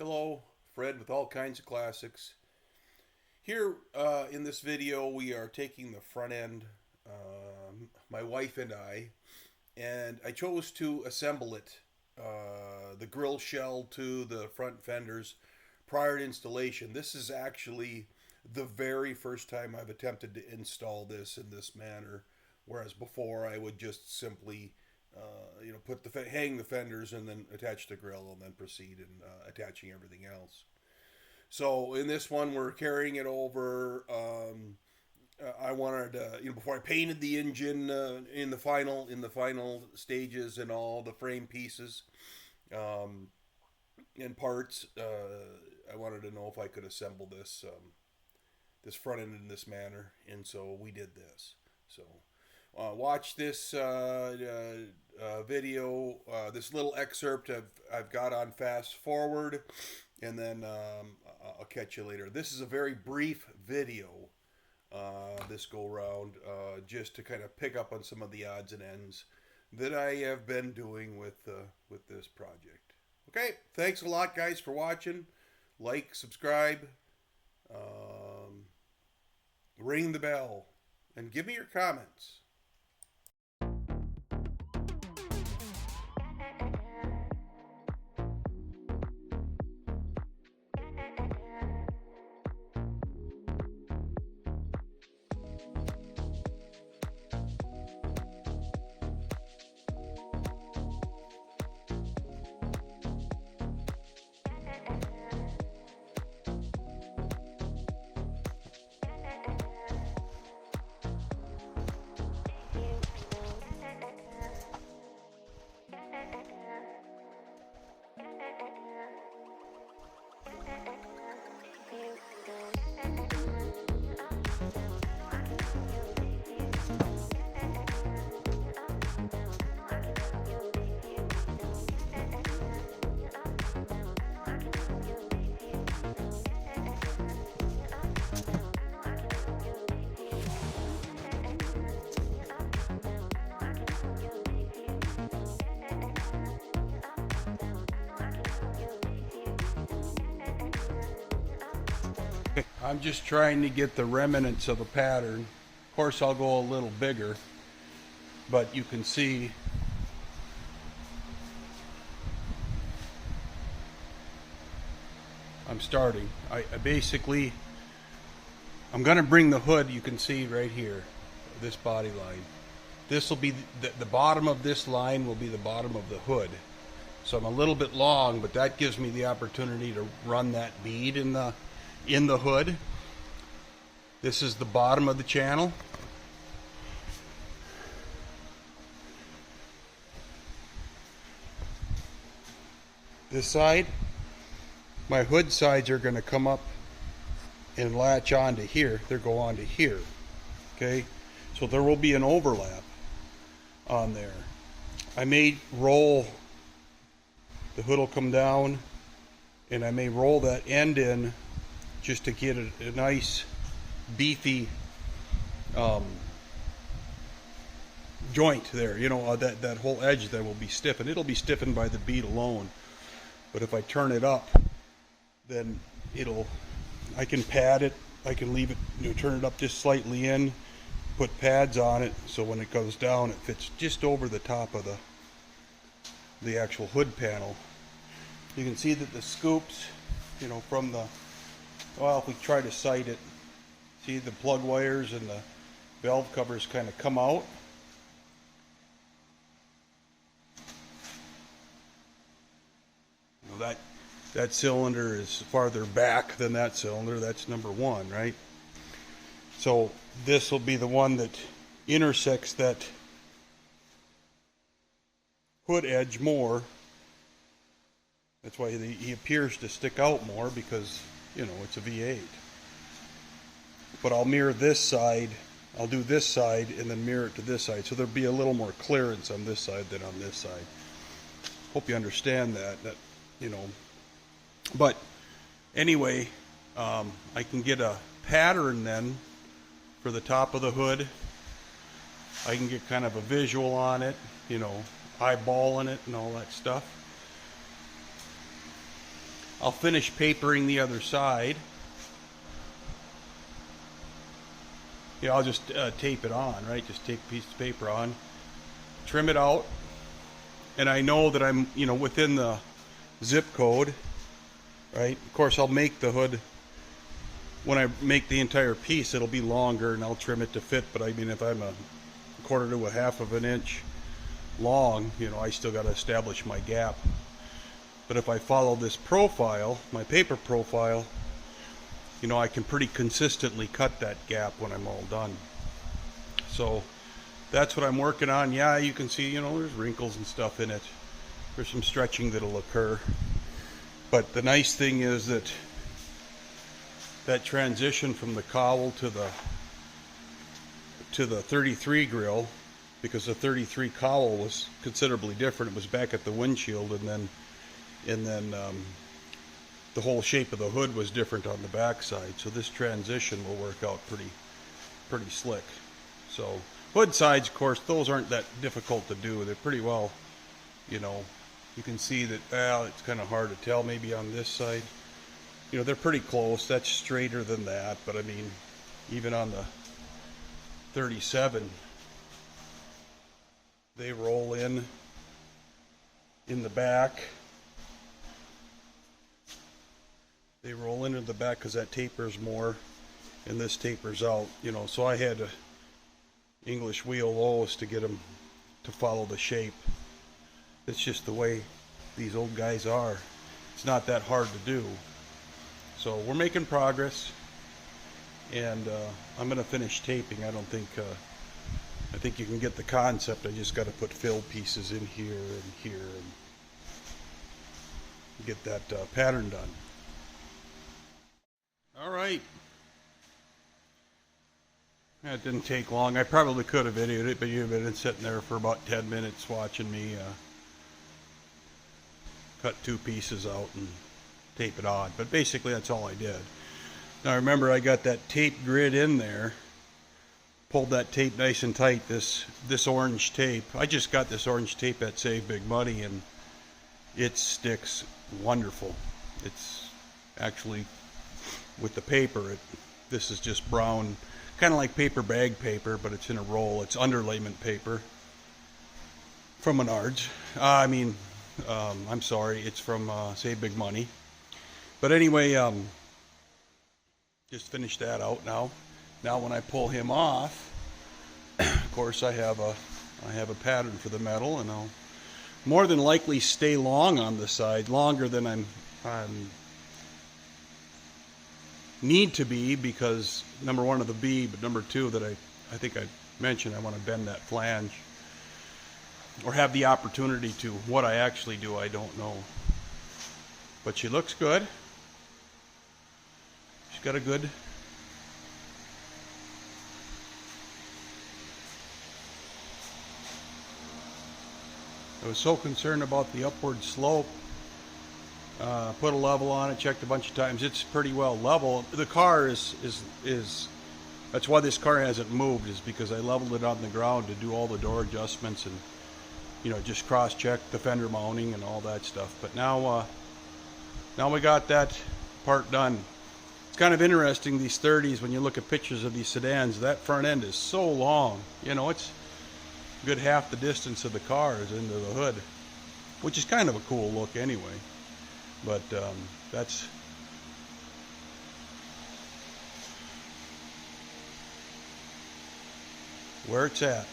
Hello, Fred with all kinds of classics. Here in this video, we are taking the front end, my wife and I chose to assemble it, the grill shell to the front fenders prior to installation. This is actually the very first time I've attempted to install this in this manner, whereas before I would just simply put hang the fenders and then attach the grill and then proceed in attaching everything else. So in this one, we're carrying it over. I wanted before I painted the engine in the final stages and all the frame pieces and parts. I wanted to know if I could assemble this front end in this manner, and so we did this. So watch this video, this little excerpt I've got on fast forward, and then I'll catch you later. This is a very brief video this go round, just to kind of pick up on some of the odds and ends that I have been doing with this project. Okay, thanks a lot, guys, for watching. Like, subscribe, ring the bell, and give me your comments. I'm just trying to get the remnants of a pattern. Of course, I'll go a little bigger, but you can see I'm starting. I basically, I'm going to bring the hood, you can see right here, this body line. This will be, the bottom of this line will be the bottom of the hood. So I'm a little bit long, but that gives me the opportunity to run that bead in the hood. This is the bottom of the channel. This side, my hood sides are going to come up and latch onto here. They'll go onto here. Okay, so there will be an overlap on there. I may roll, the hood will come down, and I may roll that end in just to get a nice beefy joint there. That whole edge that will be stiffened. It'll be stiffened by the bead alone. But if I turn it up, then I can pad it. I can leave it, turn it up just slightly in, put pads on it, so when it goes down, it fits just over the top of the actual hood panel. You can see that the scoops, from the, well, if we try to sight it, see the plug wires and the valve covers kind of come out. That cylinder is farther back than that cylinder. That's number one, right? So this will be the one that intersects that hood edge more. That's why he appears to stick out more, because it's a V8. But I'll mirror this side. I'll do this side and then mirror it to this side, so there'll be a little more clearance on this side than on this side. Hope you understand that. But anyway, I can get a pattern then for the top of the hood. I can get kind of a visual on it, eyeballing it and all that stuff. I'll finish papering the other side. Yeah, I'll just tape it on, right? Just take a piece of paper on, trim it out, and I know that I'm, within the zip code, right? Of course, I'll make the hood, when I make the entire piece, it'll be longer and I'll trim it to fit, but I mean, if I'm a quarter to a half of an inch long, I still got to establish my gap. But if I follow this profile, my paper profile, I can pretty consistently cut that gap when I'm all done. So that's what I'm working on. Yeah, you can see, there's wrinkles and stuff in it. There's some stretching that'll occur. But the nice thing is that transition from the cowl to the 33 grill, because the 33 cowl was considerably different. It was back at the windshield, and then the whole shape of the hood was different on the backside. So this transition will work out pretty slick. So hood sides, of course, those aren't that difficult to do. They're pretty well, you can see that, it's kind of hard to tell maybe on this side. They're pretty close. That's straighter than that, but I mean, even on the 37, they roll in the back. They roll into the back because that tapers more, and this tapers out. So I had to English wheel those to get them to follow the shape. It's just the way these old guys are. It's not that hard to do. So we're making progress, and I'm going to finish taping. I think you can get the concept. I just got to put fill pieces in here and here and get that pattern done. All right. That didn't take long. I probably could have videoed it, but you've been sitting there for about 10 minutes watching me cut two pieces out and tape it on. But basically that's all I did. Now remember, I got that tape grid in there. Pulled that tape nice and tight, this orange tape. I just got this orange tape at Save Big Money, and it sticks wonderful. It's actually, with the paper, this is just brown, kind of like paper bag paper, but it's in a roll. It's underlayment paper from Menards. I'm sorry, it's from Save Big Money. But anyway, just finished that out now. Now when I pull him off, of course I have a pattern for the metal, and I'll more than likely stay long on the side, longer than I'm need to be, because number one of the B, but number two that I think I mentioned, I want to bend that flange, or have the opportunity to. What I actually do, I don't know. But she looks good. She's got a good I was so concerned about the upward slope. Put a level on it, checked a bunch of times. It's pretty well level. The car is that's why this car hasn't moved, is because I leveled it on the ground to do all the door adjustments and just cross-check the fender mounting and all that stuff. But now we got that part done. It's kind of interesting, these 30s, when you look at pictures of these sedans, that front end is so long. It's a good half the distance of the car is into the hood, which is kind of a cool look anyway. But that's where it's at.